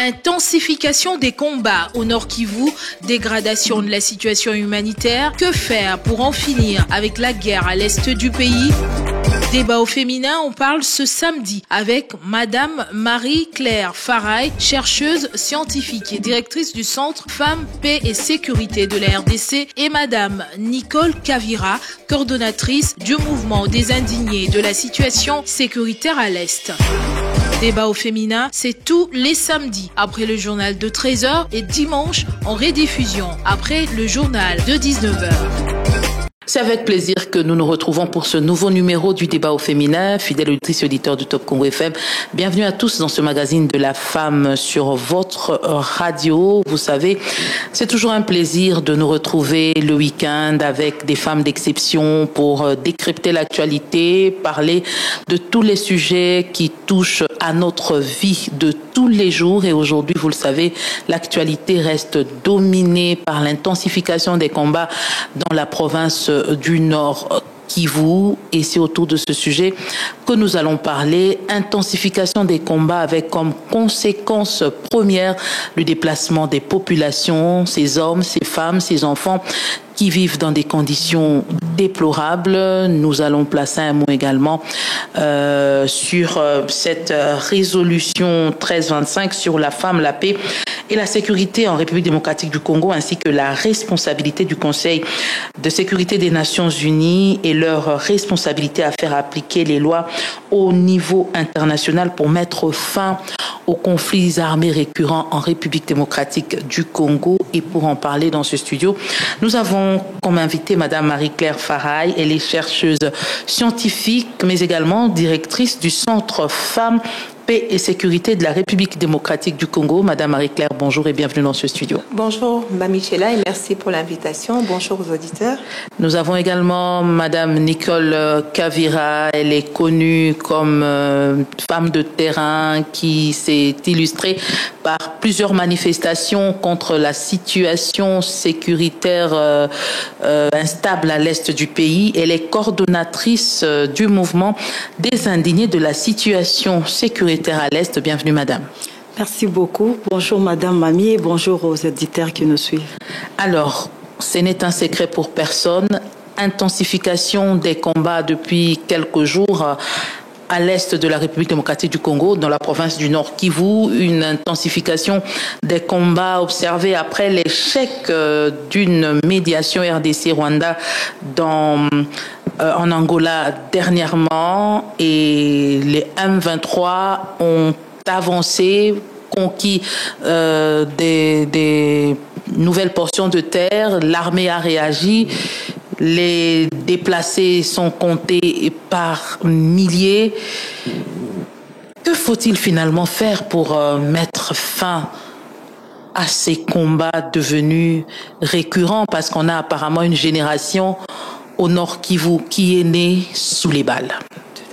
Intensification des combats au Nord Kivu, dégradation de la situation humanitaire. Que faire pour en finir avec la guerre à l'est du pays? Débat au féminin, on parle ce samedi avec Madame Marie-Claire Faraille, chercheuse scientifique et directrice du Centre Femmes, Paix et Sécurité de la RDC, et Madame Nicole Kavira, coordonnatrice du mouvement des indignés de la situation sécuritaire à l'Est. Débat au féminin, c'est tous les samedis, après le journal de 13h et dimanche en rediffusion, après le journal de 19h. C'est avec plaisir que nous nous retrouvons pour ce nouveau numéro du débat au féminin. Fidèles auditrices et auditeurs du Top Congo FM, bienvenue à tous dans ce magazine de la femme sur votre radio. Vous savez, c'est toujours un plaisir de nous retrouver le week-end avec des femmes d'exception pour décrypter l'actualité, parler de tous les sujets qui touchent à notre vie de tous les jours. Et aujourd'hui, vous le savez, l'actualité reste dominée par l'intensification des combats dans la province du Nord Kivu, et c'est autour de ce sujet que nous allons parler. Intensification des combats avec comme conséquence première le déplacement des populations, ces hommes, ces femmes, ces enfants qui vivent dans des conditions déplorables. Nous allons placer un mot également sur cette résolution 1325 sur la femme, la paix et la sécurité en République démocratique du Congo, ainsi que la responsabilité du Conseil de sécurité des Nations Unies et leur responsabilité à faire appliquer les lois au niveau international pour mettre fin aux conflits armés récurrents en République démocratique du Congo. Et pour en parler dans ce studio, nous avons comme invitée Madame Marie-Claire Faraille. Elle est chercheuse scientifique, mais également directrice du Centre Femmes, Paix et Sécurité de la République démocratique du Congo. Madame Marie-Claire, bonjour et bienvenue dans ce studio. Bonjour, Mme Michela, et merci pour l'invitation. Bonjour aux auditeurs. Nous avons également Madame Nicole Kavira. Elle est connue comme femme de terrain qui s'est illustrée par plusieurs manifestations contre la situation sécuritaire instable à l'est du pays. Elle est coordonnatrice du mouvement des indignés de la situation sécuritaire à l'Est. Bienvenue, madame. Merci beaucoup. Bonjour, madame Mamie, et bonjour aux auditeurs qui nous suivent. Alors, ce n'est un secret pour personne. Intensification des combats depuis quelques jours à l'est de la République démocratique du Congo, dans la province du Nord Kivu, une intensification des combats observés après l'échec d'une médiation RDC-Rwanda en Angola dernièrement, et les M23 ont avancé, conquis des nouvelles portions de terre. L'armée a réagi. Les déplacés sont comptés par milliers. Que faut-il finalement faire pour mettre fin à ces combats devenus récurrents? Parce qu'on a apparemment une génération au Nord Kivu qui est née sous les balles. Tout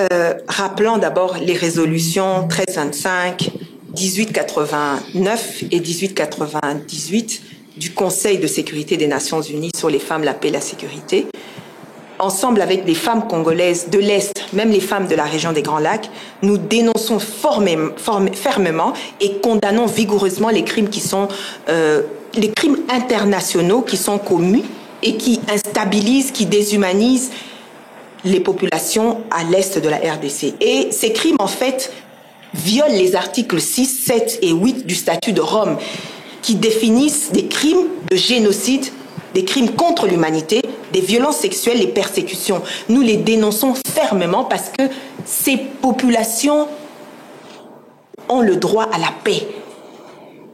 à fait. Rappelons d'abord les résolutions 1325, 1889 et 1898 du Conseil de sécurité des Nations Unies sur les femmes, la paix et la sécurité. Ensemble avec les femmes congolaises de l'Est, même les femmes de la région des Grands Lacs, nous dénonçons fermement et condamnons vigoureusement les crimes qui sont les crimes internationaux qui sont commis et qui instabilisent, qui déshumanisent les populations à l'Est de la RDC. Et ces crimes, en fait, violent les articles 6, 7 et 8 du statut de Rome, qui définissent des crimes de génocide, des crimes contre l'humanité, des violences sexuelles, les persécutions. Nous les dénonçons fermement parce que ces populations ont le droit à la paix.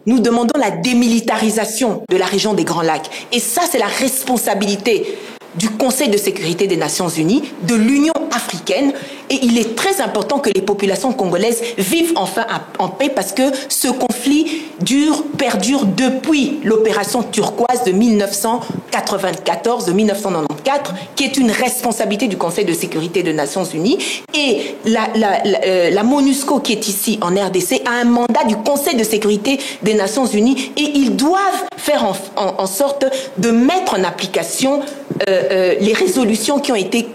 Nous demandons la démilitarisation de la région des Grands Lacs. Et ça, c'est la responsabilité du Conseil de sécurité des Nations Unies, de l'Union africaine. Et il est très important que les populations congolaises vivent enfin en paix, parce que ce conflit perdure depuis l'opération turquoise de 1994, de 1994, qui est une responsabilité du Conseil de sécurité des Nations Unies. Et la MONUSCO, qui est ici en RDC, a un mandat du Conseil de sécurité des Nations Unies, et ils doivent faire en sorte de mettre en application les résolutions qui ont été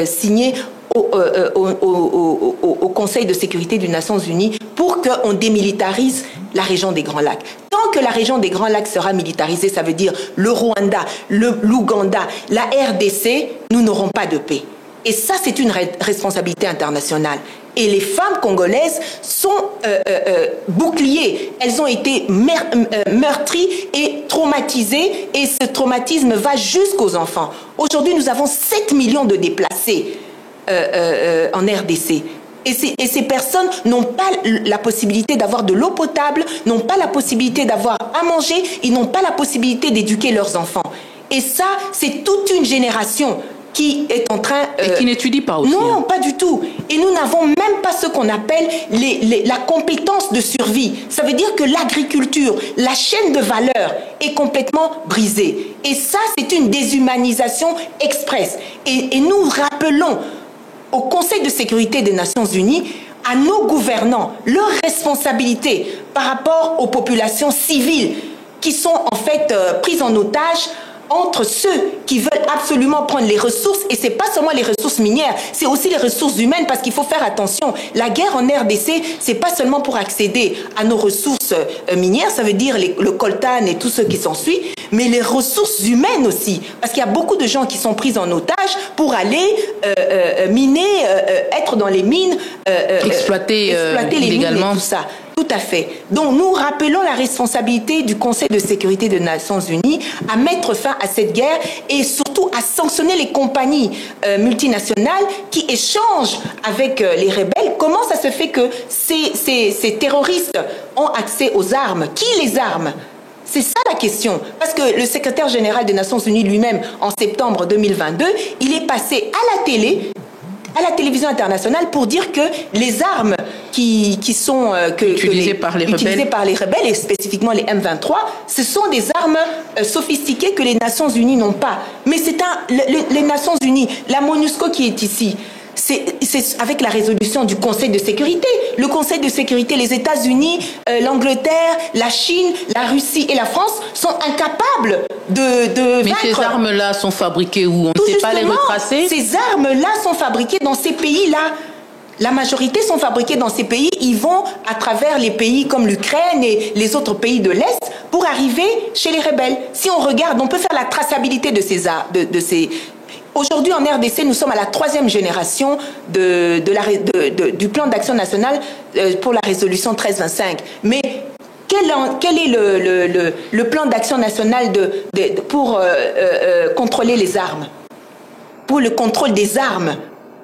signées au Conseil de sécurité des Nations Unies pour qu'on démilitarise la région des Grands Lacs. Tant que la région des Grands Lacs sera militarisée, ça veut dire le Rwanda, l'Ouganda, la RDC, nous n'aurons pas de paix. Et ça, c'est une responsabilité internationale. Et les femmes congolaises sont boucliers. Elles ont été meurtries et traumatisées. Et ce traumatisme va jusqu'aux enfants. Aujourd'hui, nous avons 7 millions de déplacés en RDC. Et ces personnes n'ont pas la possibilité d'avoir de l'eau potable, n'ont pas la possibilité d'avoir à manger, ils n'ont pas la possibilité d'éduquer leurs enfants. Et ça, c'est toute une génération qui est en train... et qui n'étudie pas aussi. Non, pas du tout. Et nous n'avons même pas ce qu'on appelle la compétence de survie. Ça veut dire que l'agriculture, la chaîne de valeur est complètement brisée. Et ça, c'est une déshumanisation express. Et nous rappelons au Conseil de sécurité des Nations Unies, à nos gouvernants, leur responsabilité par rapport aux populations civiles qui sont en fait prises en otage entre ceux qui veulent absolument prendre les ressources, et c'est pas seulement les ressources minières, c'est aussi les ressources humaines, parce qu'il faut faire attention. La guerre en RDC, c'est pas seulement pour accéder à nos ressources minières, ça veut dire le coltan et tout ce qui s'ensuit, mais les ressources humaines aussi, parce qu'il y a beaucoup de gens qui sont pris en otage pour aller miner, être dans les mines, exploiter les illégalement. mines et tout ça. Tout à fait. Donc nous rappelons la responsabilité du Conseil de sécurité des Nations Unies à mettre fin à cette guerre et surtout à sanctionner les compagnies multinationales qui échangent avec les rebelles. Comment ça se fait que ces terroristes ont accès aux armes? Qui les arme? C'est ça la question. Parce que le secrétaire général des Nations Unies lui-même, en septembre 2022, il est passé à la télé, à la télévision internationale, pour dire que les armes qui sont utilisées par les rebelles, et spécifiquement les M23, ce sont des armes sophistiquées que les Nations Unies n'ont pas. Mais c'est les Nations Unies, la MONUSCO qui est ici, c'est avec la résolution du Conseil de sécurité. Le Conseil de sécurité, les États-Unis, l'Angleterre, la Chine, la Russie et la France sont incapables de Mais vaincre. ces armes-là sont fabriquées où? On ne sait pas les retracer? Ces armes-là sont fabriquées dans ces pays-là. La majorité sont fabriquées dans ces pays. Ils vont à travers les pays comme l'Ukraine et les autres pays de l'Est pour arriver chez les rebelles. Si on regarde, on peut faire la traçabilité de ces armes. Aujourd'hui, en RDC, nous sommes à la 3e génération du plan d'action national pour la résolution 1325. Mais quel est le plan d'action national pour contrôler les armes? Pour le contrôle des armes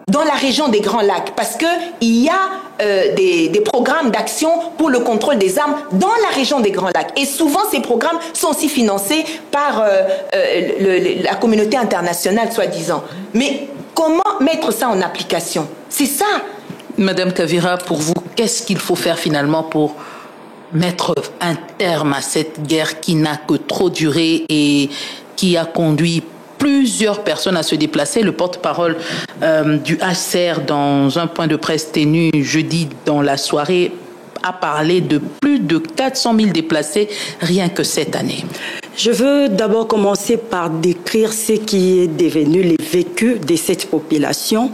dans la région des Grands Lacs, parce qu'il y a des programmes d'action pour le contrôle des armes dans la région des Grands Lacs. Et souvent, ces programmes sont aussi financés par la communauté internationale, soi-disant. Mais comment mettre ça en application? C'est ça. Madame Kavira, pour vous, qu'est-ce qu'il faut faire finalement pour mettre un terme à cette guerre qui n'a que trop duré et qui a conduit plusieurs personnes à se déplacer? Le porte-parole du HCR, dans un point de presse tenu jeudi dans la soirée, a parlé de plus de 400 000 déplacés rien que cette année. Je veux d'abord commencer par décrire ce qui est devenu les vécus de cette population.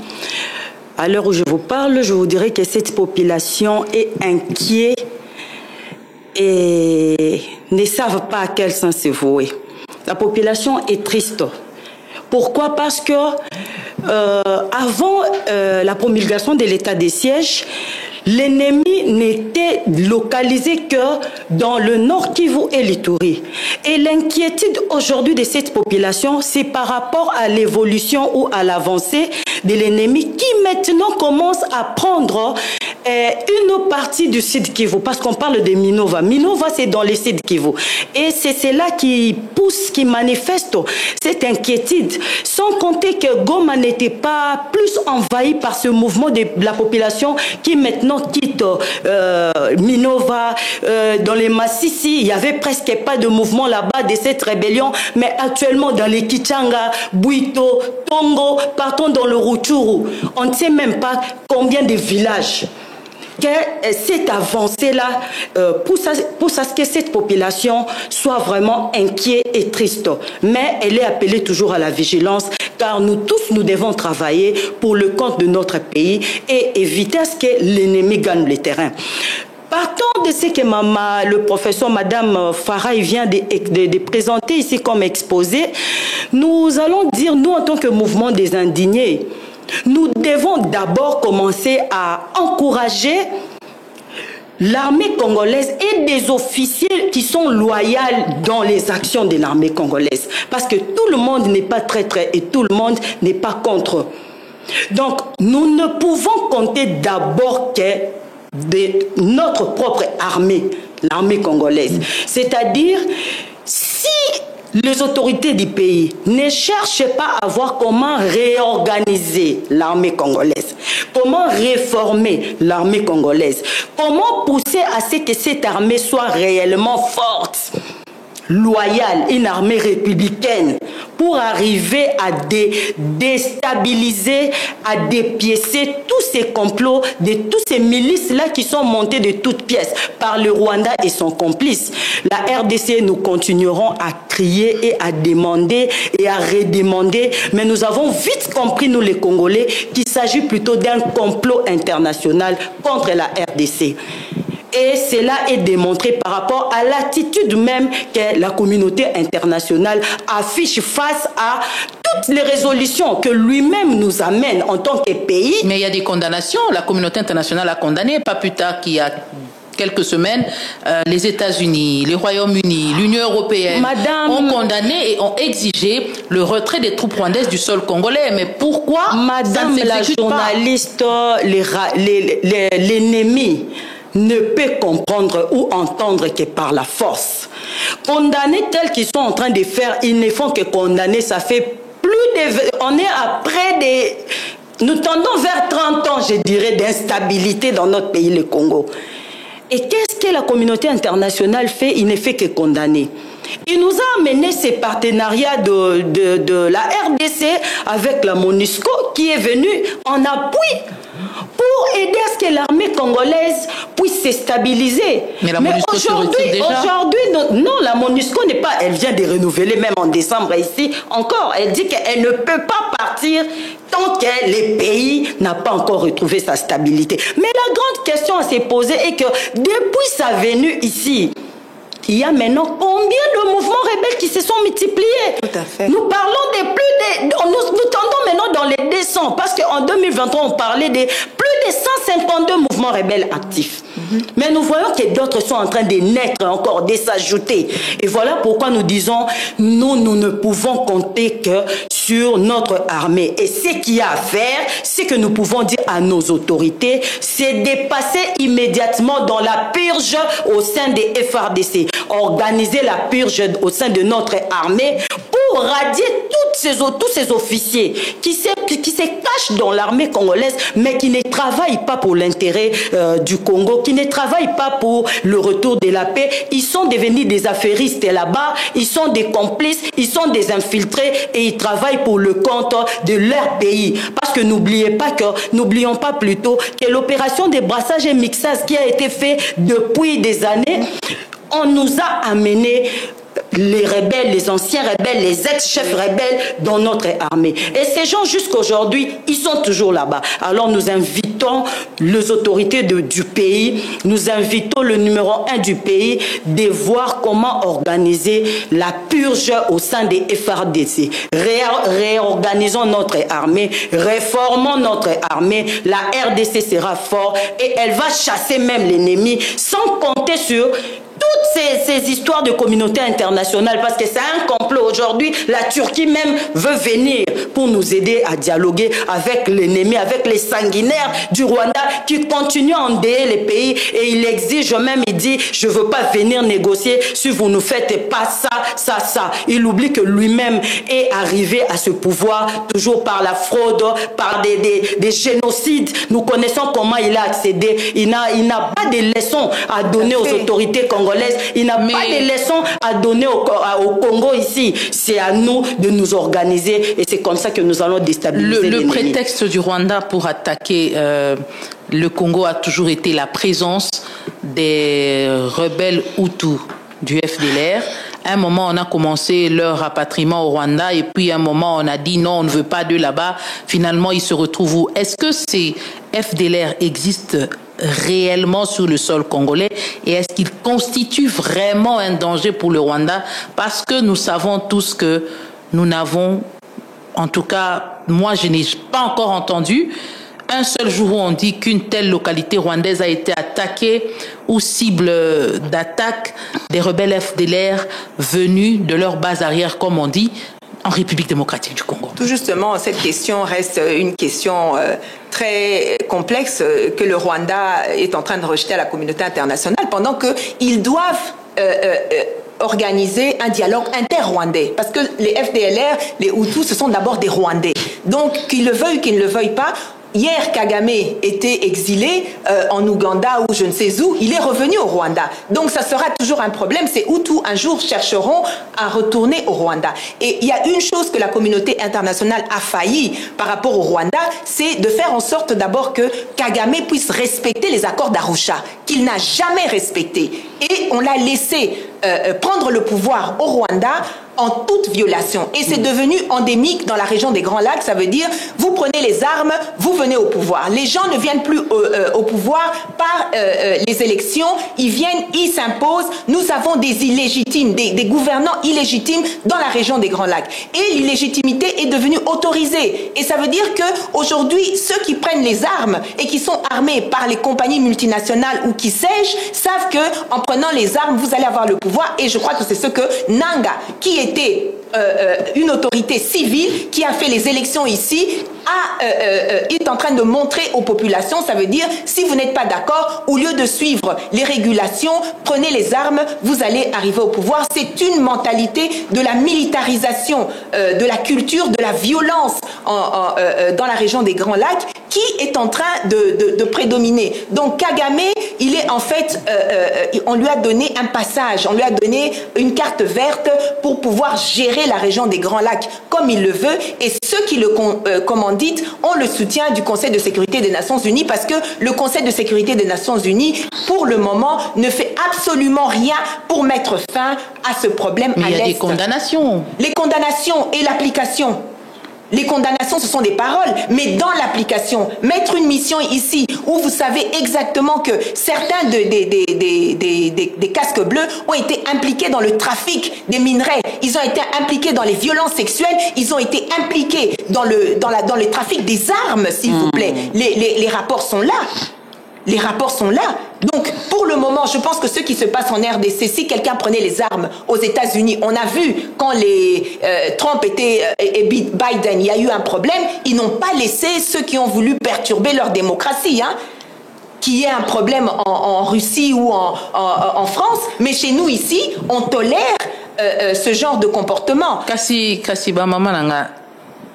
À l'heure où je vous parle, je vous dirais que cette population est inquiète et ne savent pas à quel sens se vouer. La population est triste. Pourquoi? Parce que avant la promulgation de l'état de siège, l'ennemi n'était localisé que dans le Nord Kivu et l'Ituri. Et l'inquiétude aujourd'hui de cette population, c'est par rapport à l'évolution ou à l'avancée de l'ennemi qui maintenant commence à prendre une partie du Sud Kivu, parce qu'on parle de Minova. Minova, c'est dans le Sud Kivu. Et c'est cela qui pousse, qui manifeste cette inquiétude. Sans compter que Goma n'était pas plus envahi par ce mouvement de la population qui maintenant quitte Minova. Dans les Massissi, il n'y avait presque pas de mouvement là-bas de cette rébellion. Mais actuellement, dans les Kichanga, Bwito, Tongo, partons dans le Rutshuru, on ne sait même pas combien de villages que cette avancée-là pousse à ce que cette population soit vraiment inquiète et triste. Mais elle est appelée toujours à la vigilance, car nous tous, nous devons travailler pour le compte de notre pays et éviter à ce que l'ennemi gagne le terrain. Partant de ce que le professeur Madame Farai vient de présenter ici comme exposé, nous allons dire, nous en tant que mouvement des indignés, nous devons d'abord commencer à encourager l'armée congolaise et des officiers qui sont loyaux dans les actions de l'armée congolaise. Parce que tout le monde n'est pas traître et tout le monde n'est pas contre. Donc, nous ne pouvons compter d'abord que de notre propre armée, l'armée congolaise. C'est-à-dire, si les autorités du pays ne cherchent pas à voir comment réorganiser l'armée congolaise, comment réformer l'armée congolaise, comment pousser à ce que cette armée soit réellement forte, loyale, une armée républicaine, pour arriver à déstabiliser, à dépiécer tous ces complots de tous ces milices-là qui sont montées de toutes pièces par le Rwanda et son complice. La RDC, nous continuerons à crier et à demander et à redemander, mais nous avons vite compris, nous les Congolais, qu'il s'agit plutôt d'un complot international contre la RDC. Et cela est démontré par rapport à l'attitude même que la communauté internationale affiche face à toutes les résolutions que lui-même nous amène en tant que pays. Mais il y a des condamnations. La communauté internationale a condamné, pas plus tard qu'il y a quelques semaines, les États-Unis, le Royaume-Uni, l'Union européenne ont condamné et ont exigé le retrait des troupes rwandaises du sol congolais. Mais pourquoi Madame la journaliste, l'ennemi ne peut comprendre ou entendre que par la force. Condamner tels qu'ils sont en train de faire, ils ne font que condamner, ça fait on est après nous tendons vers 30 ans, je dirais, d'instabilité dans notre pays, le Congo. Et qu'est-ce que la communauté internationale fait? Il ne fait que condamner. Il nous a amené ces partenariats de la RDC avec la MONUSCO qui est venu en appui pour aider à ce que l'armée congolaise puisse se stabiliser. Mais la MONUSCO aujourd'hui, non, la MONUSCO n'est pas, elle vient de renouveler même en décembre ici encore. Elle dit qu'elle ne peut pas partir tant que le pays n'a pas encore retrouvé sa stabilité. Mais la grande question à se poser est que depuis sa venue ici, il y a maintenant combien de mouvements rebelles qui se sont multipliés? Tout à fait. Nous parlons de nous tendons maintenant dans les 200, parce qu'en 2023, on parlait de plus de 152 mouvements rebelles actifs. Mais nous voyons que d'autres sont en train de naître encore, de s'ajouter. Et voilà pourquoi nous disons, nous ne pouvons compter que sur notre armée. Et ce qu'il y a à faire, c'est que nous pouvons dire à nos autorités, c'est de passer immédiatement dans la purge au sein des FRDC. Organiser la purge au sein de notre armée pour radier tous ces officiers qui se cachent dans l'armée congolaise, mais qui ne travaillent pas pour l'intérêt du Congo, qui ne travaillent pas pour le retour de la paix. Ils sont devenus des affairistes là-bas, ils sont des complices, ils sont des infiltrés et ils travaillent pour le compte de leur pays. Parce que n'oublions pas plutôt que l'opération de brassage et mixage qui a été faite depuis des années, on nous a amené les rebelles, les anciens rebelles, les ex-chefs rebelles dans notre armée. Et ces gens, jusqu'à aujourd'hui, ils sont toujours là-bas. Alors nous invitons les autorités du pays, nous invitons le numéro 1 du pays de voir comment organiser la purge au sein des FRDC. Réorganisons notre armée, réformons notre armée, la RDC sera forte et elle va chasser même l'ennemi sans compter sur toutes ces histoires de communauté internationale, parce que c'est un complot. Aujourd'hui, la Turquie même veut venir pour nous aider à dialoguer avec l'ennemi, avec les sanguinaires du Rwanda qui continuent à endeuiller les pays et il exige même, il dit, je ne veux pas venir négocier si vous ne faites pas ça. Il oublie que lui-même est arrivé à ce pouvoir toujours par la fraude, par des génocides. Nous connaissons comment il a accédé. Il n'a pas de leçons à donner aux autorités congolaises congolaise. Il n'a pas de leçons à donner au Congo ici. C'est à nous de nous organiser et c'est comme ça que nous allons déstabiliser le prétexte du Rwanda pour attaquer le Congo a toujours été la présence des rebelles Hutus du FDLR. À un moment, on a commencé leur rapatriement au Rwanda et puis à un moment, on a dit non, on ne veut pas d'eux là-bas. Finalement, ils se retrouvent où? Est-ce que ces FDLR existent réellement sur le sol congolais et est-ce qu'ils constituent vraiment un danger pour le Rwanda? Parce que nous savons tous que nous n'avons, en tout cas, moi, je n'ai pas encore entendu un seul jour où on dit qu'une telle localité rwandaise a été attaquée ou cible d'attaque des rebelles FDLR venus de leur base arrière, comme on dit, en République démocratique du Congo. Tout justement, cette question reste une question très complexe que le Rwanda est en train de rejeter à la communauté internationale pendant qu'ils doivent organiser un dialogue inter-rwandais. Parce que les FDLR, les Hutus, ce sont d'abord des Rwandais. Donc, qu'ils le veuillent ou qu'ils ne le veuillent pas, hier, Kagame était exilé en Ouganda ou je ne sais où, il est revenu au Rwanda. Donc ça sera toujours un problème. Ces Hutus, un jour, chercheront à retourner au Rwanda. Et il y a une chose que la communauté internationale a failli par rapport au Rwanda, c'est de faire en sorte d'abord que Kagame puisse respecter les accords d'Arusha, qu'il n'a jamais respectés. Et on l'a laissé prendre le pouvoir au Rwanda en toute violation. Et c'est devenu endémique dans la région des Grands Lacs. Ça veut dire, vous prenez les armes, vous venez au pouvoir. Les gens ne viennent plus au pouvoir par les élections. Ils viennent, ils s'imposent. Nous avons des illégitimes, des gouvernants illégitimes dans la région des Grands Lacs. Et l'illégitimité est devenue autorisée. Et ça veut dire qu'aujourd'hui, ceux qui prennent les armes et qui sont armés par les compagnies multinationales ou qui sais-je, savent qu'en prenant les armes, vous allez avoir le pouvoir. Et je crois que c'est ce que Nanga, qui était une autorité civile, qui a fait les élections ici, est en train de montrer aux populations. Ça veut dire, si vous n'êtes pas d'accord, au lieu de suivre les régulations, prenez les armes, vous allez arriver au pouvoir. C'est une mentalité de la militarisation, de la culture, de la violence dans la région des Grands Lacs, qui est en train de prédominer. Donc Kagame, il est en fait, on lui a donné un passage, on lui a donné une carte verte pour pouvoir gérer la région des Grands Lacs comme il le veut, et ceux qui le commanditent ont le soutien du Conseil de sécurité des Nations Unies, parce que le Conseil de sécurité des Nations Unies, pour le moment, ne fait absolument rien pour mettre fin à ce problème. Mais il y a des condamnations. Les condamnations et l'application. Les condamnations, ce sont des paroles, mais dans l'application, mettre une mission ici où vous savez exactement que certains des casques bleus ont été impliqués dans le trafic des minerais, ils ont été impliqués dans les violences sexuelles, ils ont été impliqués dans le trafic des armes, s'il vous plaît. Les rapports sont là. Les rapports sont là. Donc, pour le moment, je pense que ce qui se passe en RDC, si quelqu'un prenait les armes aux États-Unis, on a vu quand les Trump et Biden, il y a eu un problème, ils n'ont pas laissé ceux qui ont voulu perturber leur démocratie, qu'il y ait un problème en Russie ou en France, mais chez nous ici, on tolère ce genre de comportement. Kasi ba mama nanga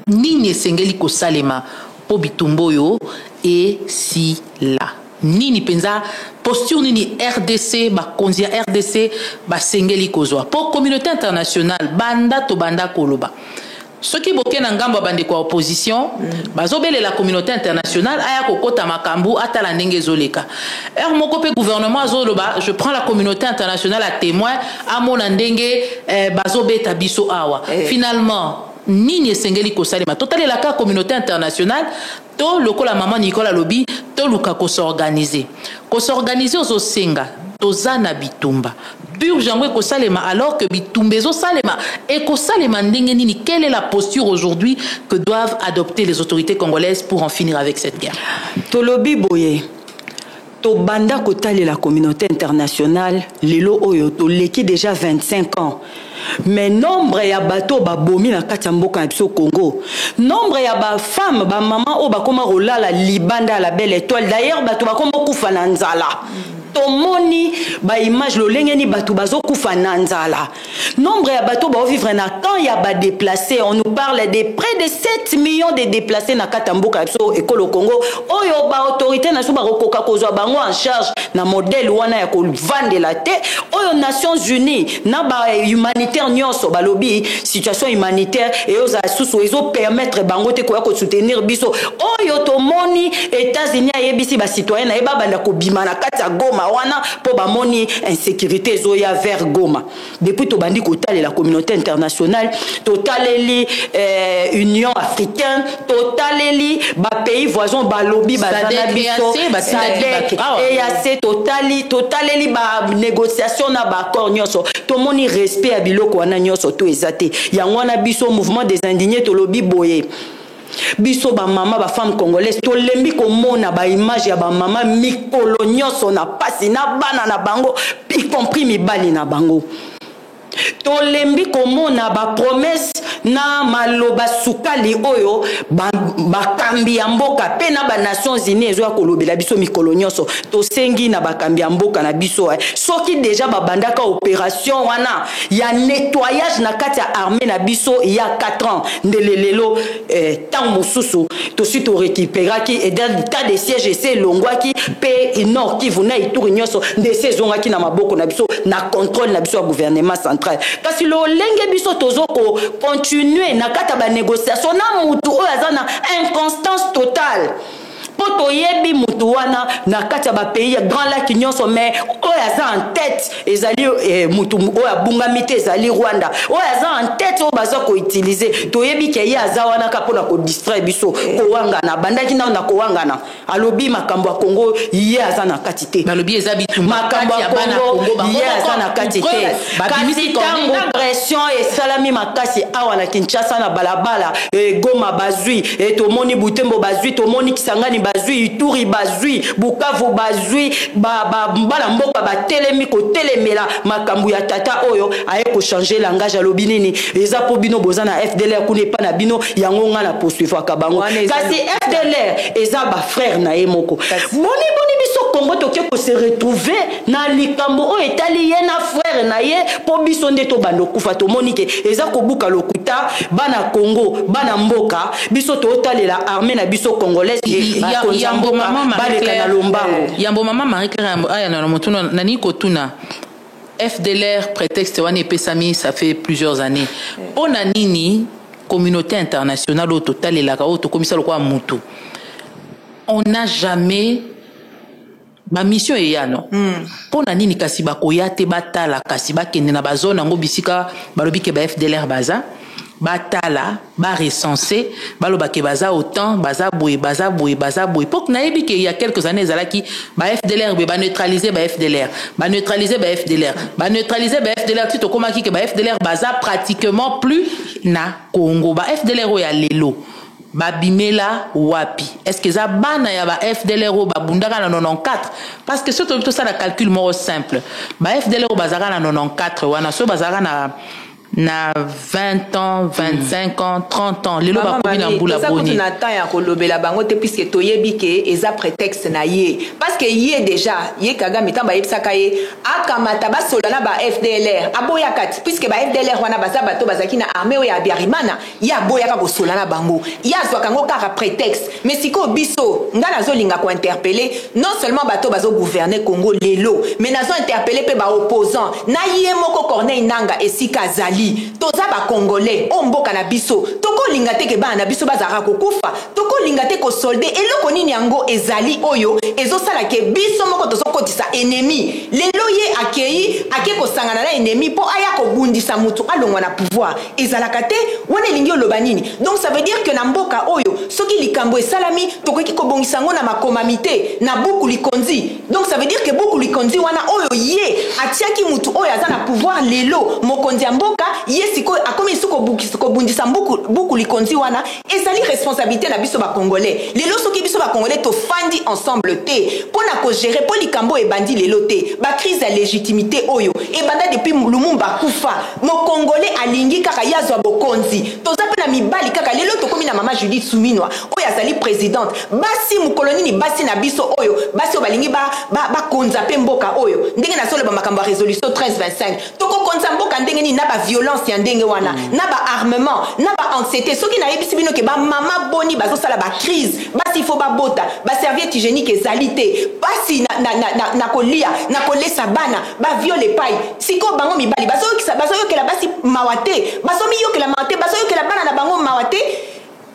nini sengeli ko salema po bitumboyo et si là. Nini penza posture nini RDC ba konzia RDC ba sengeli kozwa pour communauté internationale banda to banda koloba ceux qui boké na ngambo bande ko opposition bazobele la communauté internationale aya kokota makambu atala ndenge zoleka moko pe gouvernement azoloba je prends la communauté internationale à témoin amona ndenge bazobeta biso awa finalement nini sengeli ko salema totale la ka communauté internationale to lokola maman Nicolas Lobi to luka ko s'organiser aux senga tozana bitumba pur jangwe ko salema alors que bitumbezo salema et ko salema ndenge nini. Quelle est la posture aujourd'hui que doivent adopter les autorités congolaises pour en finir avec cette guerre? Tolobi boye to banda ko tali la communauté internationale lelo oyo to leki déjà 25 ans. Mais nombre ya bateau ba bomi na kati ya mboka ya biso Congo, nombre ya ba femme ba maman o ba koma rolala libanda la belle étoile, d'ailleurs bato ba koma kufa na nzala tomoni ba image lolengeni bato bazokufa na nzala. Nombre ya bato ba vivre na camp ya ba déplacés, on nous parle de près de 7 millions de déplacés na katamboka so ekolo Congo. Oyo ba autorité na so ba rokoka kozwa bango en charge na modèle wana ya ko vendre la te. Oyo Nations Unies na ba humanitaire nyonso ba lobby situation humanitaire et aux asusu ezo permettre bango te ko soutenir biso. Oyo tomoni États-Unis ayebisi ba citoyen na eba banda ko bima na kati ya Goma wana po ba moni insécurité ezoya vers Goma. Depuis to bandi ko tale la communauté internationale, totaleli Union africaine, totaleli ba pays voisins ba lobby ba zana biso, EAC totaleli ba négociation na ba accord nyonso. Tomoni respect ya biloko wana nyonso to ezate. Yango wana biso mouvement des indignés to lobby boye. Biso ba mama ba femme congolaise to lembi ko mona ba image ya ba mama mikolo nyonso na pasi na bana na bango y compris mibali na bango. To lembi ko mona ba promesse na maloba sukali oyo ba kambi ya mboka pe na ba Nations Unies ezo kolobela biso mikolo nyonso to sengi na ba kambi ya mboka na biso soki déjà ba bandaka opération wana ya nettoyage na kati ya armée na biso il y a 4 ans ndelelelo tant mosusu to suite récupéraki et dans l'état de siège c'est longwaki pe nord qui vuna ituri nyonso de saison ki na maboko na biso na contrôle na biso gouvernement central kasi lo lenge biso tozoko continuer na kata ba négociation na mutu oyo azana inconstance totale poto yebi mutu wana na kata ba pays ya grand lac nyonso mais oyo aza en tête ezali mutu oyo abungamite ezali Rwanda oyo aza en tête oyo baza ko utiliser to yebi ke ya aza wana ka pona ko distraire biso ko wanga na bandaki na ko wanga na alobi makambo ya Congo ye aza na katite balobi eza bitu makambo ya Congo ye aza na katite kasi tango pression et salami makasi awa na Kinshasa na balabala Goma bazui to moni Butembo bazui to moni Kisangani bazui Ituri bazui Bukavu bazui bala mboka ba telemi ko telemela makambu ya tata oyo aye ko changer langage alobi nini eza po bino bozana FDLR kune pa na bino yango nga na poursuivre ka bango kasi FDLR eza ba frère na ye moko boni biso Congo toke ko se retrouver na likambo o etali ye na frère na ye po biso nde to bando kufa to monike eza ko buka lokuta bana Congo bana mboka biso to otalela armée na biso congolaise Yambo mama Marie-Claire aya na motuna nani kotuna FDLR prétexte wane pesami ça fait plusieurs années ona nini communauté internationale au total et la auto commissaire quoi mutu on n'a jamais ma mission est ya non pona nini kasi bakoya te batala kasi bakende na bazone ngo bisika balobi ke ba FDLR baza batala ba recensé baloba ke baza autant baza boy pok na yebi ke il y a quelques années zalaki ba FDLR ba neutraliser ba FDLR tout komaki ke ba FDLR baza pratiquement plus na Congo ba FDLR o ya lelo babimela wapi est-ce que ça bana ya ba FDLR ba bundaka na 94 parce que surtout tout ça la calcul mort simple ba FDLR bazaka na 94 wana so bazaka na 20 ans 25 ans 30 ans lelo ba kobi na mbula boni ça temps ya kolobela bango te puisque toyebi ke eza prétexte na ye parce que ye déjà ye Kagame tamba yebisaka ye akamata ba solana ba FDLR aboya kati puisque ba FDLR wana baza bato bazaki na armée oya biarimana ya aboya ka ko solana bango ya zwa kango kaka prétexte mais siko biso ngana zolinga ko interpeller non seulement bato bazo gouverner Congo lelo mais nazo interpeller pe ba opposant na ye moko Corneille Nanga esika zali toza ba congolais omboka na biso toko linga te ke bana biso bazara kokufa toko linga te ko solde eloko nini yango ezali oyo ezosala ke biso moko tozokotisa ennemi lelo ye ake ko sangana na ennemi po aya ko bundisa mutu alongwa na pouvoir ezalaka te wana lingi oloba nini donc ça veut dire que na mboka oyo soki likambo esalami tokoki ko bongisa ngo na makomamite na buku likonzi donc ça veut dire que buku likonzi wana oyo ye atiaki mutu oyo aza na pouvoir lelo mokonzi ya mboka yesiko akomi siko bundisa buku likonzi wana ezali responsabilité na biso ba congolais lelo soki biso ba congolais to fandi ensemble te pona ko gérer po likambo e bandi lelo te ba crise ya légitimité oyo e banda depuis Lumumba kufa mo congolais alingi kaka yazwa bokonzi toza pe na mibali kaka lelo to komi na mama Judith Suminwa oyo azali présidente basi mu koloni ni basi na biso oyo basi balingi ba konza pe mboka oyo ndenge na solo ba makambo résolution 1325 toko konza mboka ndenge ni na ba violence ya ndenge wana na ba armement na ba anxiété soki na yebisi bino ke ba mama boni bazo sala ba crise basi faut ba bota ba serviette hygiénique ezalité basi na kolia na kolesa bana ba viole pai siko bango mibali bazo yokela basi mawate bazo mi yokela mawate bazo yokela bana na bango mawate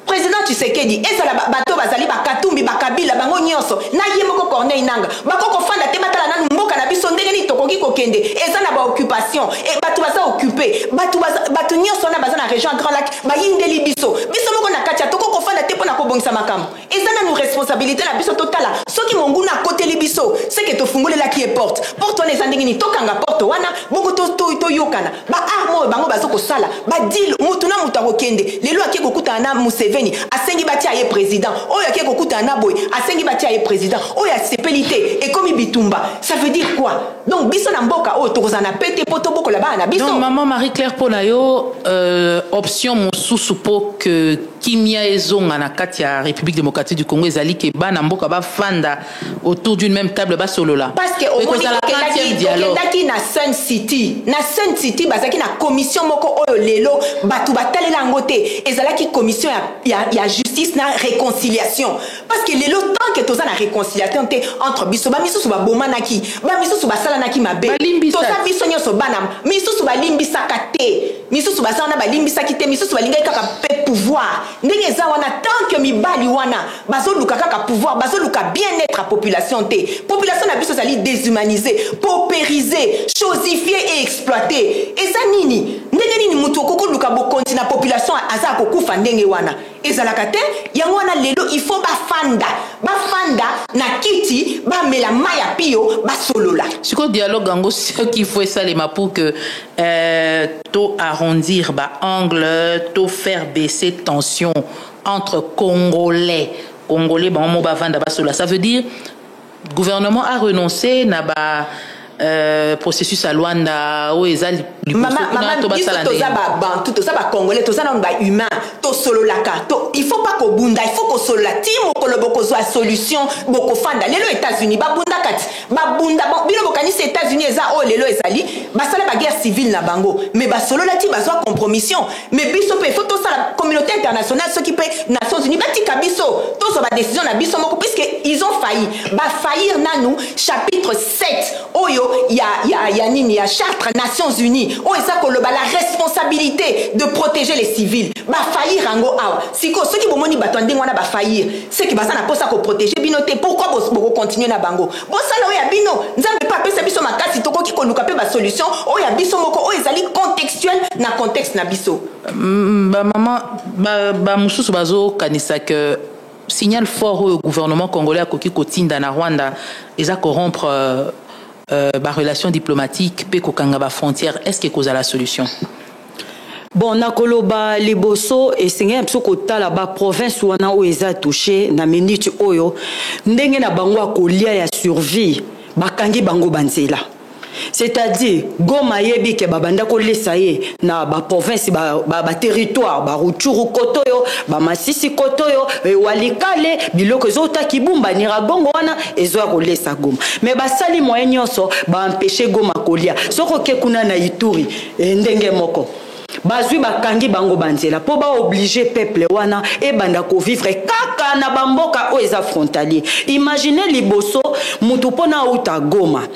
président Tshisekedi ezala bato bazali bakatumbi bakabila bango nyonso na ye moko Corneille Nanga bakoko fanda te batala nanu mboka na biso ndenge ni tokoki kokende eza na ba occupation et bato baza occupé bato nyonso na baza na région Grand Lac bayindeli biso moko na katia tokoko fanda te pona kobongisa makambo eza na nous responsabilité na biso totala soki mongu na koteli biso c'est que to fungolela ki porte wana eza ndenge ni tokanga porte wana boko to yokana ba armo bango bazoko sala ba deal mutu na mutu akokende lelo akiko kuta na Museveni asengi bati aye président oyo akiko kuta na boy asengi bati aye président oyo asepelité et comme bitumba ça veut dire quoi donc biso na mboka oyo tokozana pété poto boko la bana biso donc maman Marie-Claire Ponayo option mosusu po que kimia ezonga na kati ya République démocratique du Congo ezali ke bana mboka ba fanda autour d'une même table ba solola parce que au moins okendaki na Sun City bazaki na commission moko oyo lelo batu batalela ngote ezalaki commission ya justice na réconciliation parce que lelo tant que toza na réconciliation te entre biso ba misusu ba bomanaki ba misusu ba sala naki mabe toza biso nyoso bana misusu ba limbisaka te misusu ba sala na ba limbisaki te misusu ba lingai kaka pe pouvoir ndenge eza wana tant que mibali wana bazoluka kaka pouvoir bazoluka bien-être à population na biso zali déshumanisée paupérisée chosifiée et exploitée eza nini ndenge nini mutu okokoluka bokonzi na population aza kokufa ndenge wana ezalaka te yango wana lelo il faut bafanda na kiti bamela maya pio basolola siko dialogue ango ce qu'il faut esalema pour que to arrondir ba angle to faire baisser tension entre congolais bango bavanda basola ça veut dire gouvernement a renoncé na ba processus à Luanda où ezali maman toza ba bantu toza ba congolais toza na ba humain to solo laka to il faut pas ko bunda il faut ko solo la timo ko loboko zo solution boko fanda lelo États-Unis ba bunda kati ba bunda bino bokani ces États-Unis eza o lelo ezali ba sala ba guerre civile na bango mais ba solo la ti ba zo compromission mais biso pe faut to sala communauté internationale ce qui peut Nations Unies ba tika biso to so ba décision na biso moko puisque ils ont failli ba faillir nanu chapitre 7 oyo ya nini ya charte Nations Unies o eza ko loba la responsabilité de protéger les civils ba faillir rango awa siko ceux qui bomoni bato ndenge wana ba faillir c'est que basa na posa ko protéger binoté pourquoi bo continuer na bango bo sala o ya bino nzambe pa pesa biso makasi tokoki ko luka pe ba solution o ya biso moko o ezali contextuel na contexte na biso ba maman ba mususu bazo kanisa que signal fort au gouvernement congolais a koki kotinda na Rwanda eza corrompre ba relation diplomatique pe kokanga ba frontière est-ce que cause la solution bon nakoloba liboso esenga biso kotala ba province wana o eza touché na minute oyo ndenge na bango akolia ya survie bakangi bango banzela c'est-à-dire Goma yebi ke babanda ko lesaye na ba province ba territoire ba Rutshuru kotoyo ba Masisi kotoyo walikale biloko zota kibumba nira bongo wana ezo ko lesa Goma mais ba sali moyen nyonso ba empêcher Goma kolia soko ke kuna na Ituri ndenge moko bazwi bakangi bango banzela po ba obliger peuple wana e banda ko vivre kaka na bamboka o eza frontalier imaginez liboso mutu pona uta Goma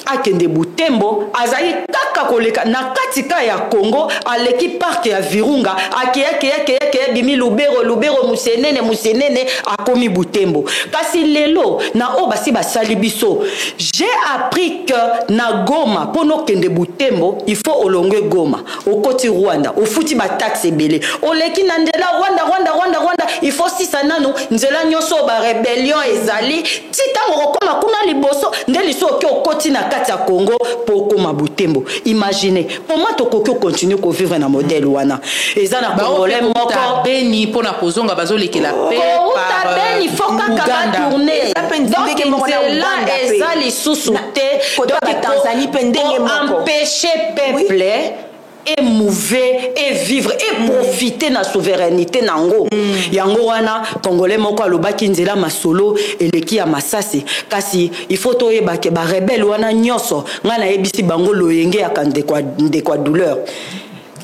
akende Butembo azali kaka koleka na katika ya Congo aleki parc ya Virunga akeye bimi Lubero musenene akomi Butembo kasi lelo na o basi basali biso j'ai appris que na Goma pono kende Butembo il faut olonge Goma okoti Rwanda ofuti ba taxe belé oleki na ndela Rwanda il faut sisa nanu nzela nyoso ba rébellion ezali tita ngokoma kuna liboso ndeli so ki okoti na kati ya Congo pour koma Butembo. Imaginez, pour moi to kokyo continue ko vivre na modèle wana. Eza na Congolais moko beni pona kozonga bazolekela pe par Beni foka kaba tourner. Donc là eza li sous-souté donc Tanzanie pendenge moko empêcher peuple émouver et vivre et profiter na souveraineté nango yango wana Congolais moko alobaki nzela masolo eleki ya Masasi kasi il faut toyeba ke ba rebelle wana nyoso ngana yebisi bango loyenge ya kande kwa douleur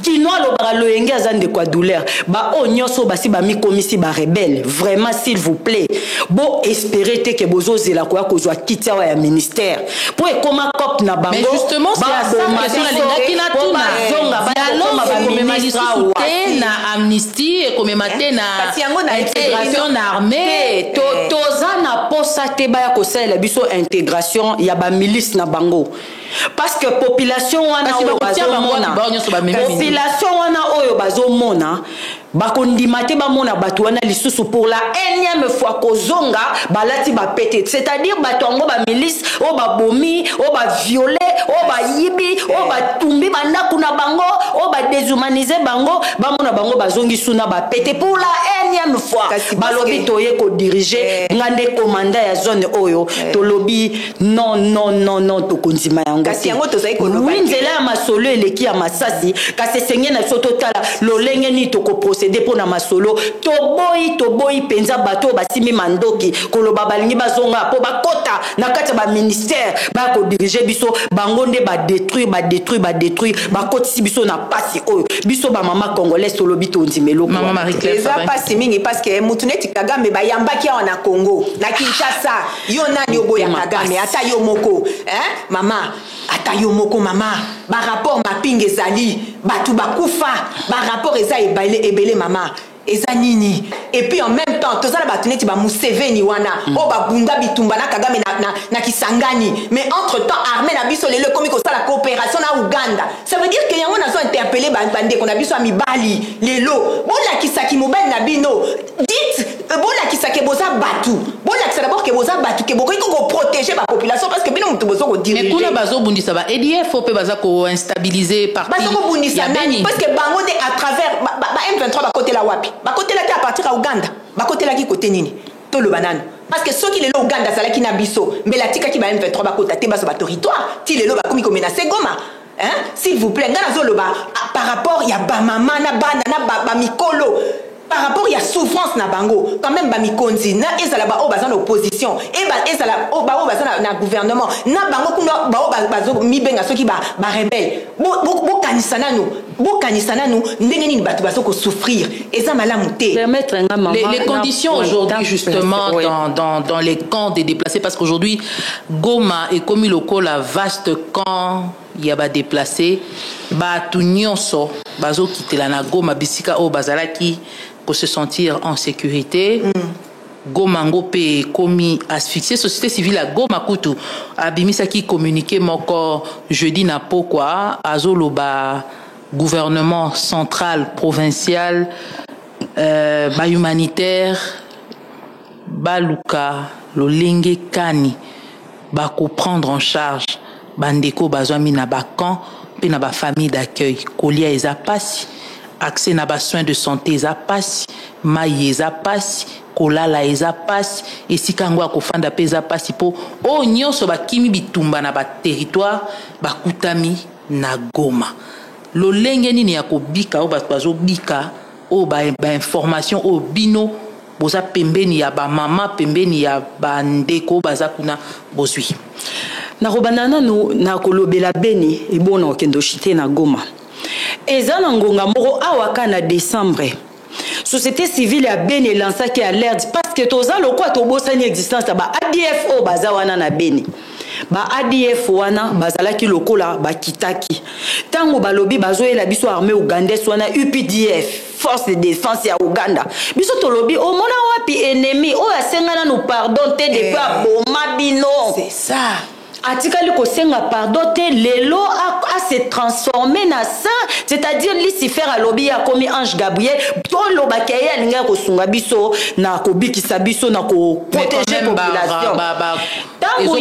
kino alobaka loyenge azande kwa douleur ba o nyoso basi ba mikomisi ba rebelle vraiment s'il vous plaît bo espérer te que bozo zela kwa kozwa kitia wa ya ministère pour ekoma cop na bango mais justement c'est à ça que sur la ligne na tuna zonga ba ministre na amnistie et comme matin na intégration na armée toza na posa te ba ya ko sala biso intégration ya ba milice na bango parce que population wana population wana oyo bazomona bakondima te bamona bato wana lisusu pour la énième fois kozonga balati bapete c'est-à-dire bato yango bamilice oyo babomi oyo baviole oyo bayibi oyo batumbi bandako na bango oyo badéshumanize bango bamona bango bazongi suna bapete pour la énième fois balobi toye kodirige ngande commandant ya zone oyo tolobi non tokondima yango oui nzela ya masolo eleki ya Masasi kasi senge na biso totala lolenge ni tokoprocéder mpo na masolo toboyi penza bato basimi mandoki koloba balingi bazonga mpo bakota na kati ya baministère bakodirige biso bango nde badétruire bakotisi biso na pasi oyo biso bamama congolais tolobi tondima eloko eza pasi mingi parce que mutu neti Kagame bayambaki awa na Congo na Kinshasa yo nani oboya Kagame ata yo moko mama ata yo moko mama ba rapport mapping ezali batu bakufa ba rapport eza ebele mama eza nini et puis en même temps tozala batu neti ba Museveni wana o ba bunda bitumba na Kagame na Kisangani mais entre temps armée na biso lelo komi ko sala coopération na Uganda ça veut dire que yango nazo interpeller bande ko na biso amibali lelo bona kisaki mobile na bino dites bona kisaki boza batu bona kisaki d'abord que boza batu que boko ko protéger ba population parce que bino mutu bozo ko diriger mais kuna bazo bundisa ba EDF pe baza ko instabiliser parti bazo ko bundisa nani parce que bango de à travers ba M23 ba côté la wapi ba côté la à partir à Uganda ba côté la ki côté nini to le banane parce que ceux qui les Uganda ça la ki na biso mais la tika ki ba M23 ba côté te ba territoire ti les lo ba komi ko menacer Goma s'il vous plaît ngana zo lo ba par rapport ya ba mama na bana na ba mikolo par rapport ya souffrance na bango quand même ba mikonzi na ezala ba o baza na opposition et ba ezala o baza na gouvernement na bango kuna ba o bazo mibenga soki ba rebelle bo kanisana nous ndenge nini bato bazo ko souffrir eza malamu te permettre les conditions aujourd'hui justement dans les camps des déplacés parce qu'aujourd'hui Goma est comme la vaste camp ya ba déplacé ba tunyonso bazo kitela na Goma bisika o bazalaki pour se sentir en sécurité. Goma ngo pe komi asphyxié société civile à Goma kutu abimisa ki communiqué moko jeudi na pokwa azoloba gouvernement central provincial ba humanitaire baluka lolenge kani ba ko prendre en charge bandeko bazwami na ba camp pe na ba famille d'accueil kolia eza pasi accès na ba soins de santé eza pasi mayi eza pasi kolala eza pasi esika ngo akofanda pe eza pasi po o nyonso bakimi bitumba na ba territoire bakutami na Goma lolenge nini ya kobika o bazo bika o ba information o bino boza pembeni ya ba mama pembeni ya bandeko baza kuna bozwi na robanana no na kolobela Beni ebona okendo chité na Goma eza na ngonga moko awaka na décembre société civile ya Beni lancaki alerte parce que toza lokwa tobosani existence ba ADF o baza wana na Beni ba ADF wana bazalaki lokola bakitaki tango balobi bazoyela biso armée ougandaise wana UPDF force de défense ya Uganda biso tolobi o mona wapi ennemi o asengana no pardon te depuis aboma bino c'est ça atikali kosenga pardon te lelo a se transformer na ça, c'est-à-dire Lucifer alobi ya komi ange Gabriel to loba kaya alinga kosunga biso na kobikisa biso na ko protéger population. Tango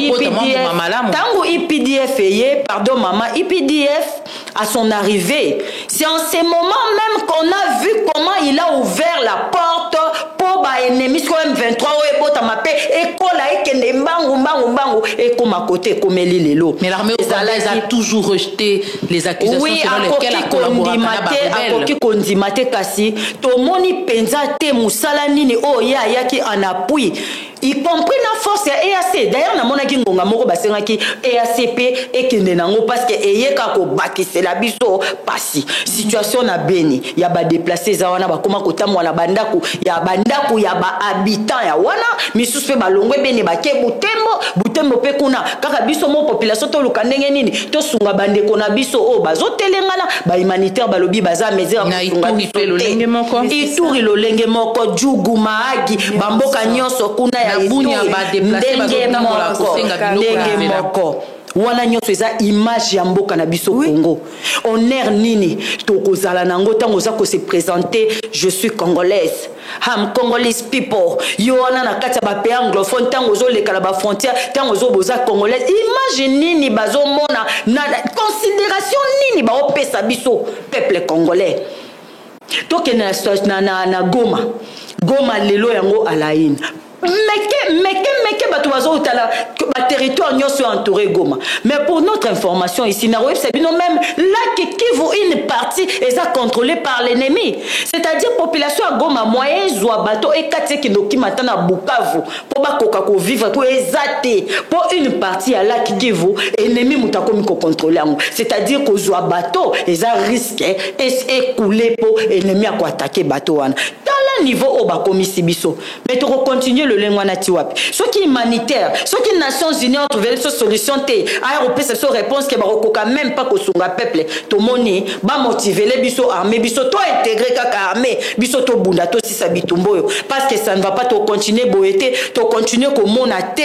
IPDF pardon maman, IPDF à son arrivée, c'est en ce moment même qu'on a vu comment il a ouvert la porte pour ba ennemi sur M23 ou ebota mape ekola ekende mbangu et comme à côté comme lelo. Mais l'armée congolaise a toujours rejeté les accusations selon lesquelles la collaboration kondimate kasi to moni penza te musala nini o ya ki en appui y compris la force EAC. D'ailleurs na monaki ngonga moko basengaki EACP ekende nango parce que eyeka ko bakise la biso pasi situation na Beni ya ba déplacer za wana ba koma kotamwa na bandaku ya ba habitant ya wana misusu pe balongwe Beni bake butembo pe kuna kaka biso mo population to lukandenge nini to sunga bandeko na biso o bazotelengana ba humanitaire balobi baza mesure na Ituri lolenge moko Jugu Mahagi bamboka nyonso kuna ya bunya ba déplacer ndenge moko wana nyonso eza image ya mboka na biso Congo. Honneur nini tokozala nango tango za ko se présenter je suis congolaise. I'm Congolese people. Yo wana na kati ba pays anglophone tango zo lekala ba frontière tango zo boza congolaise. Image nini bazo mona na considération nini ba opesa biso peuple congolais. Toke na Goma lelo yango alaine. Meke bato bazo utala ba territoire nyoso entouré Goma. Mais pour notre information ici na web c'est même là qui vaut une partie est contrôlée par l'ennemi. C'est-à-dire population à Goma moyen zwa bato et kati ki noki matana Bukavu pour ba koka ko vivre pour ezate pour une partie à là qui vaut ennemi mutakomi ko contrôler. C'est-à-dire que zwa bato eza risque et couler pour ennemi à ko attaquer bato wana. Niveau au bakomisi biso mais to continuer le lengwana tiwapi ce qui humanitaire ce qui Nations Unies ont trouvé cette solution té aéropé cette réponse que bakoka même pas ko sunga peuple to moni ba motiver les biso armée biso to intégrer kaka armée biso to bunda to sisa bitumboyo parce que ça ne va pas to continuer boété to continuer ko mona té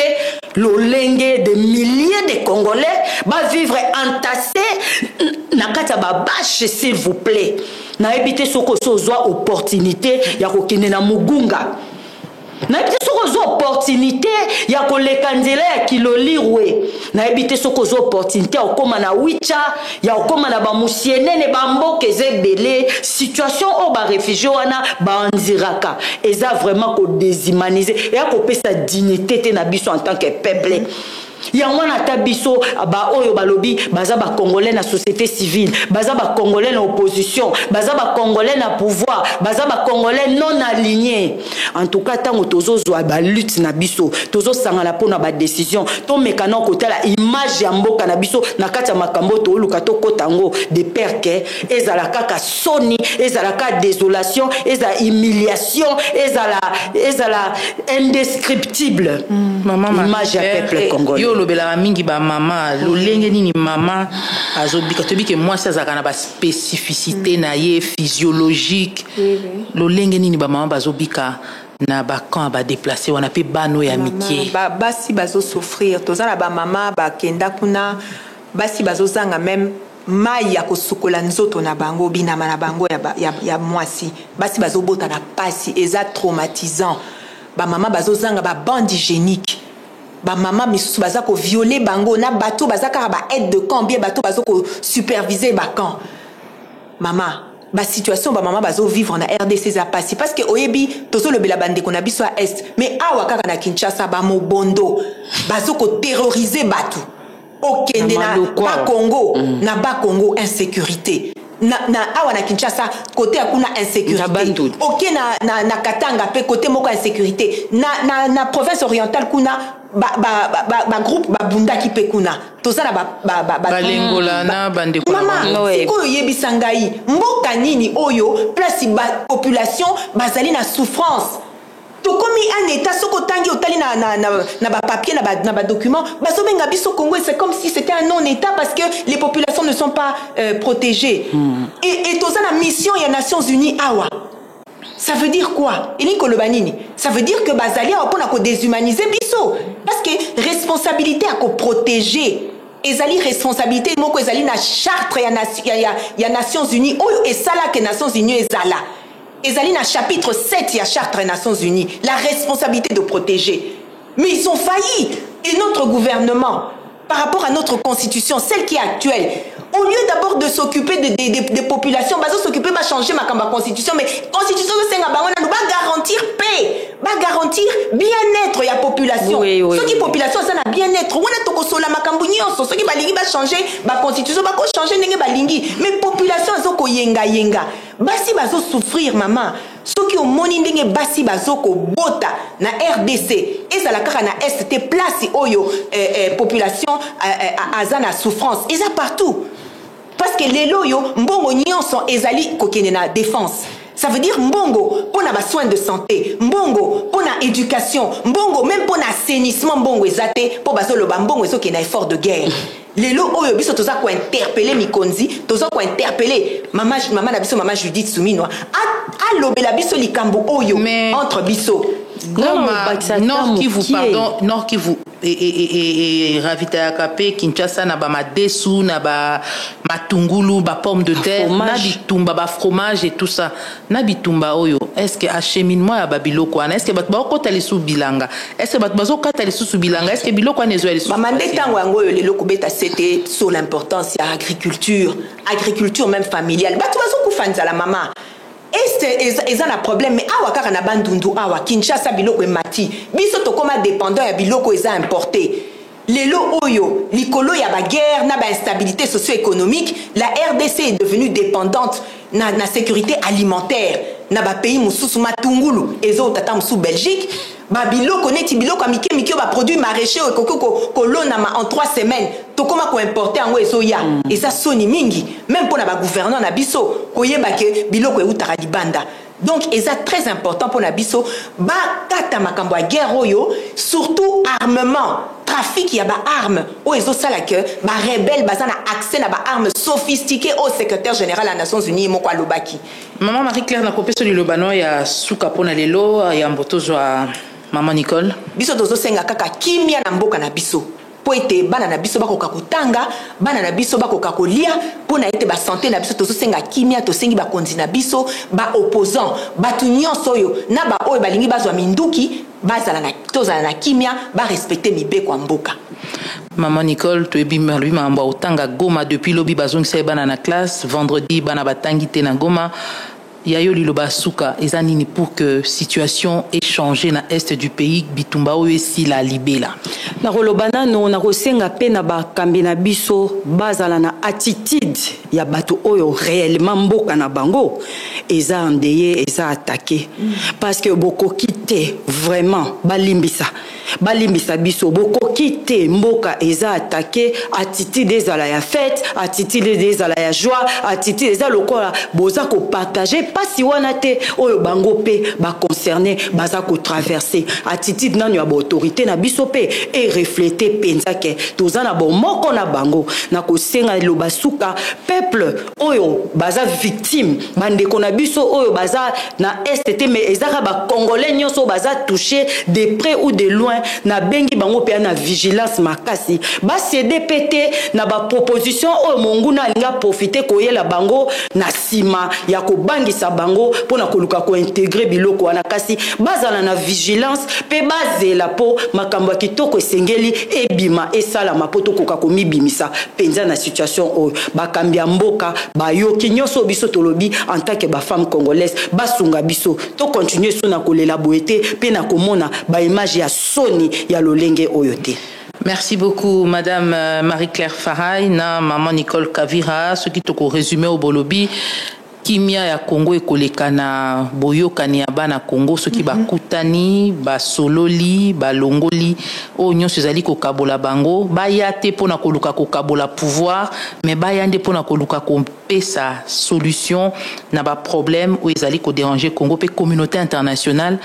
lolenge de milliers de Congolais ba vivre entassés na kata ba bâche s'il vous plaît na ebité soko sozwa opportunité ya kokende na mugunga na ebité soko zo opportunité ya koleka nzela ya kilolirwe na ebité soko zo opportunité ya okoma na wicha ya okoma na ba musienene ba mboke zebele situation o ba réfugié wana ba nziraka eza vraiment ko déshumaniser et ya kopesa dignité te na biso en tant que peuple. Yango na tabiso ba oyo balobi baza ba congolais na société civile baza ba congolais na opposition baza ba congolais na pouvoir baza ba congolais non alignés. En tout cas tango tozo zwa ba lutte na biso tozo sangana pona ba décision to mekana kotala image ya mboka na biso na kati ya makambo to luka to kotango de père que ezala kaka soni ezala ka désolation ezala humiliation ezala indescriptible. Maman image ya peuple congolais lobela mingi ba mama lolenge nini mama azobika tobike moi ça zakana ba spécificité na ye physiologique lolenge nini ba mama bazobika na ba quand ba déplacer wana pe bano ya mitié basi bazo souffrir tozala ba mama ba kenda kuna basi bazo zanga même mai ya kosukola nzoto na bango binama na bango ya mwasi basi bazo bota na pasi eza traumatisant ba mama bazo zanga ba bande hygiénique ba mama misusu baza ko violer bango na bato baza ka ba aide de camp bien bato bazo ko superviser ba camp mama ba situation ba mama bazo vivre na RDC za passi parce que oyebi tozo le bela bande ko na biso à est mais awa kaka na Kinshasa ba mobondo bazo ko terroriser bato okende na ba Congo na ba Congo insécurité na awa na Kinshasa côté akuna insécurité ok na Katanga pe côté moko insécurité na province orientale kuna ba groupe ba bunda ki pe kuna tozala ba lengola na bande ko mama siko yebisa ngai mboka nini oyo place ba population bazali na souffrance to komi un état soko tangi otali na ba papier na ba document basobenga biso Congo c'est comme si c'était un non état parce que les populations ne sont pas protégées et toza na mission ya Nations Unies awa Ça veut dire quoi? Ça veut dire que bazali a déshumaniser biso. Parce que responsabilité à protéger. Ezali responsabilité moko ezali na charte ya Nations Unies. Oyo esala que Nations Unies ezala. Ezali na chapitre 7 ya charte des Nations Unies. La responsabilité de protéger. Mais ils ont failli. Et notre gouvernement, par rapport à notre constitution, celle qui est actuelle, au lieu d'abord de s'occuper des populations, bah s'occuper de changer ma constitution, mais constitution de Sengabango va garantir paix, va garantir bien-être ya population. Oui. Ceux qui population ça na bien-être, on a toko sola makambunyo, ceux qui balingi va changer ma constitution, va changer nenge balingi, mais population zoko yenga. Basi bazo souffrir maman. Ceux qui ont moni ndenge basi bazoko bota na RDC et ça la kaka na ST place oyo population azana souffrance et ça partout parce que les loyo mbongo nyonso ezali kokene na défense. Ça veut dire mbongo pour na soins de santé, mbongo pour na éducation, mbongo même pour na assainissement, mbongo ezate pour bazolo mbongo ezo ke na effort de guerre. Les lots oyo biso toza ko interpeller Mikonzi, toza ko interpeller maman na biso maman Judith Souminwa a lobela biso likambo oyo entre biso. Nord Kivu et Ravita Kapé Kinshasa na ba madesu na ba matungulu ba pomme de terre na bitumba ba fromage et tout ça na bitumba oyo est-ce que acheminement ya babiloko wana est-ce que bat ba ko tali sou bilanga est-ce que bat bazo ka tali sou bilanga est-ce que biloko wana ezo ali sou maman ndetango yango yo lelo kobeta c'était sur l'importance ya agriculture même familiale batu bazo kufanza la maman. Et ça a un problème mais awa kaka na bandundu awa Kinshasa biloko emati biso tokoma dépendant ya biloko eza importé lelo oyo likolo ya ba guerre na ba instabilité socio-économique la RDC est devenue dépendante na sécurité alimentaire na ba pays mususu matungulu ezo tata musu Belgique ba biloko neti biloko mike ba produit maraîcher ko lonama en 3 semaines tokoma ko importer ngo ezo ya et ça soni mingi même pour na ba gouverneur na biso koyeba ke biloko eutaka libanda. Donc c'est très important pour na biso ba kata makambo ya guerre oyo surtout armement trafic ya ba armes o ezo sala que ba rebelle bazana accès na ba armes sophistiquées au secrétaire général des Nations Unies moko alobaki. Maman Marie-Claire na kopesa lilobano ya suka pona lelo ya mbotozo a Maman Nicole biso tozo senga kaka kimia na mboka na biso po ete bana na biso bakoka kotanga bana na biso bakoka kolia po na ete ba santé na biso tozo senga kimia to sengi ba konzi na biso ba opposant batu nyonso oyo na ba oyo balingi bazwa minduki bazala na tozala na kimia ba respecter mibeko mboka. Maman Nicole to ebi lui mamba otanga Goma depuis lobi bazong se bana na classe vendredi bana batangi te na Goma. Yayo liloba suka ezanini pour que situation ait changé na est du pays bitumba oyo si la libela na rolobana no na kosenga pe na ba kambi na biso bazala na attitude ya bato oyo réellement mboka na bango eza endeye eza attaqué parce que boko kité vraiment balimbisa biso boko kité mboka eza attaqué attitude ezala ya fête attitude ezala ya joie attitude ezala lokola boza ko partager pasi wana te oyo bango pe ba concerné baza ko traverser attitude nanu ya ba autorité na biso pe et refléter penza ke tozana bon moko na bango na ko senga lo basuka peuple oyo baza victime bandeko na biso oyo baza na STT mais ezaka ba congolais nyonso baza touché de près ou de loin na bengi bango pe na vigilance makasi ba CDPT na ba proposition oyo monguna alinga profiter koyela bango na sima ya ko bangisa bango pona koluka ko intégrer biloko wana kasi bazala na vigilance pe bazela po makambo kitoko esengeli ebima esala mapoto koka komibimisa penza na situation oyo bakambi ya mboka bayoki nyonso biso tolobi en tant que ba femme congolaise basunga biso to continuer so na kolela boete pe na komona ba image ya soni ya lolenge oyote. Merci beaucoup Madame Marie-Claire Faray na Maman Nicole Kavira ce qui te résumé au bolobi kimia ya Congo ekoleka na boyokani ya bana Congo soki bakutani basololi balongoli o nyonso ezali kokabola bango baya te pona koluka kokabola pouvoir mais baya nde pona koluka kopesa solution na ba problème o ezali ko déranger Congo pe communauté internationale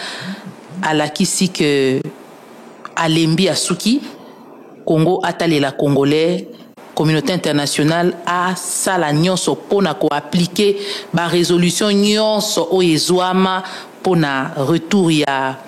alakisi que alembi asuki Congo atalela congolais communauté internationale a sala nyonso pona ko appliquer ba résolution nyonso o ezwama pona retour ya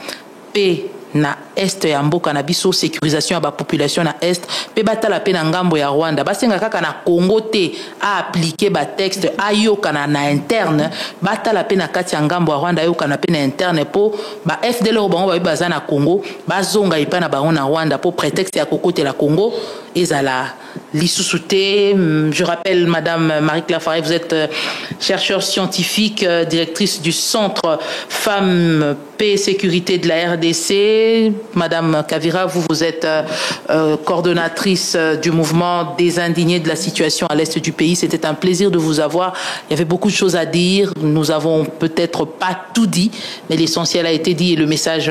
paix na est ya mboka na biso, sécurisation ya ba population na est pe batala pe na ngambo ya Rwanda basenga kaka na Congo te a appliquer ba texte ayoka na interne, batala pe na kati ya ngambo ya Rwanda ayoka na pe na interne po ba FDL bango ba baza na Congo bazonga ipa na bango na Rwanda po prétexte ya kokote la Congo ezala lisusu te. Je rappelle Madame Marie-Claire Faray, vous êtes chercheure scientifique, directrice du Centre Femmes, Paix et Sécurité de la RDC. Madame Kavira, vous êtes coordonnatrice du mouvement des indignés de la situation à l'est du pays. C'était un plaisir de vous avoir. Il y avait beaucoup de choses à dire. Nous avons peut-être pas tout dit, mais l'essentiel a été dit et le message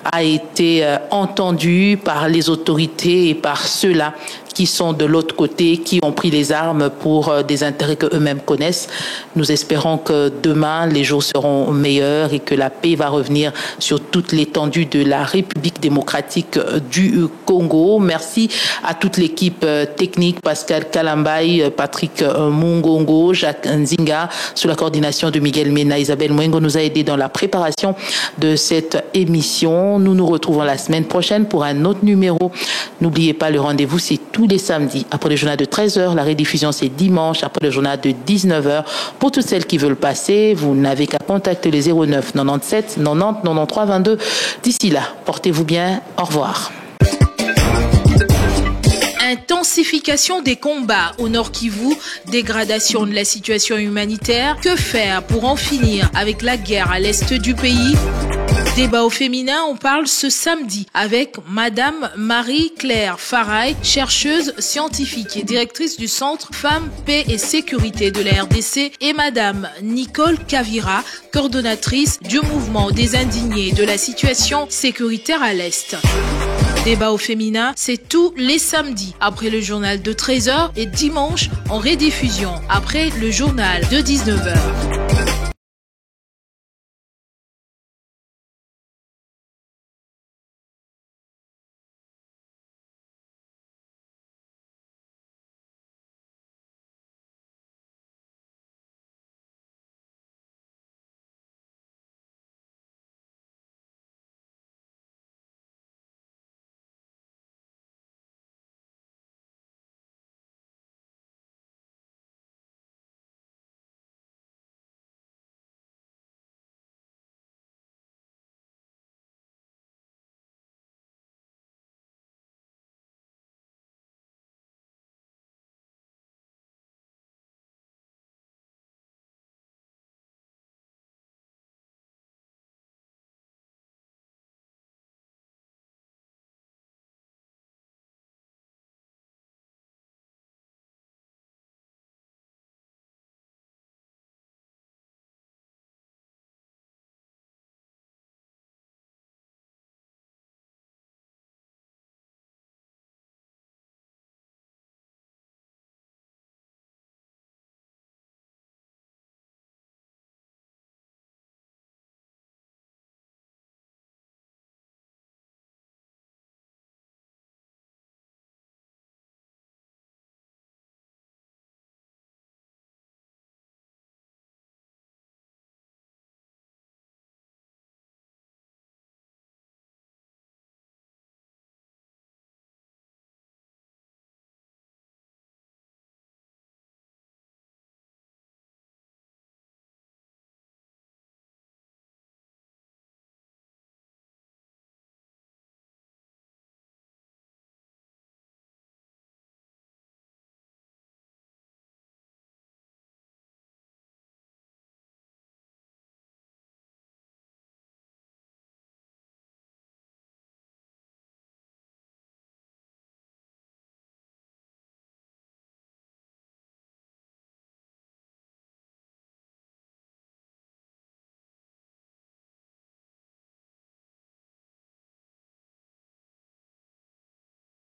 a été entendu par les autorités et par ceux-là qui sont de l'autre côté, qui ont pris les armes pour des intérêts qu'eux-mêmes connaissent. Nous espérons que demain, les jours seront meilleurs et que la paix va revenir sur toute l'étendue de la République démocratique du Congo. Merci à toute l'équipe technique, Pascal Kalambay, Patrick Mungongo, Jacques Nzinga, sous la coordination de Miguel Mena. Isabelle Mwengo nous a aidé dans la préparation de cette émission. Nous nous retrouvons la semaine prochaine pour un autre numéro. N'oubliez pas, le rendez-vous, c'est tous les samedis après le journal de 13h. La rediffusion, c'est dimanche après le journal de 19h. Pour toutes celles qui veulent passer, vous n'avez qu'à contacter les 09 97 90 93 22. D'ici là, portez-vous bien. Au revoir. Intensification des combats au Nord Kivu, dégradation de la situation humanitaire. Que faire pour en finir avec la guerre à l'est du pays? Débat au féminin, on parle ce samedi avec Madame Marie-Claire Faray, chercheuse scientifique et directrice du Centre Femmes, Paix et Sécurité de la RDC, et Madame Nicole Kavira, coordonnatrice du mouvement des indignés de la situation sécuritaire à l'Est. Débat au féminin, c'est tous les samedis après le journal de 13h et dimanche en rediffusion après le journal de 19h.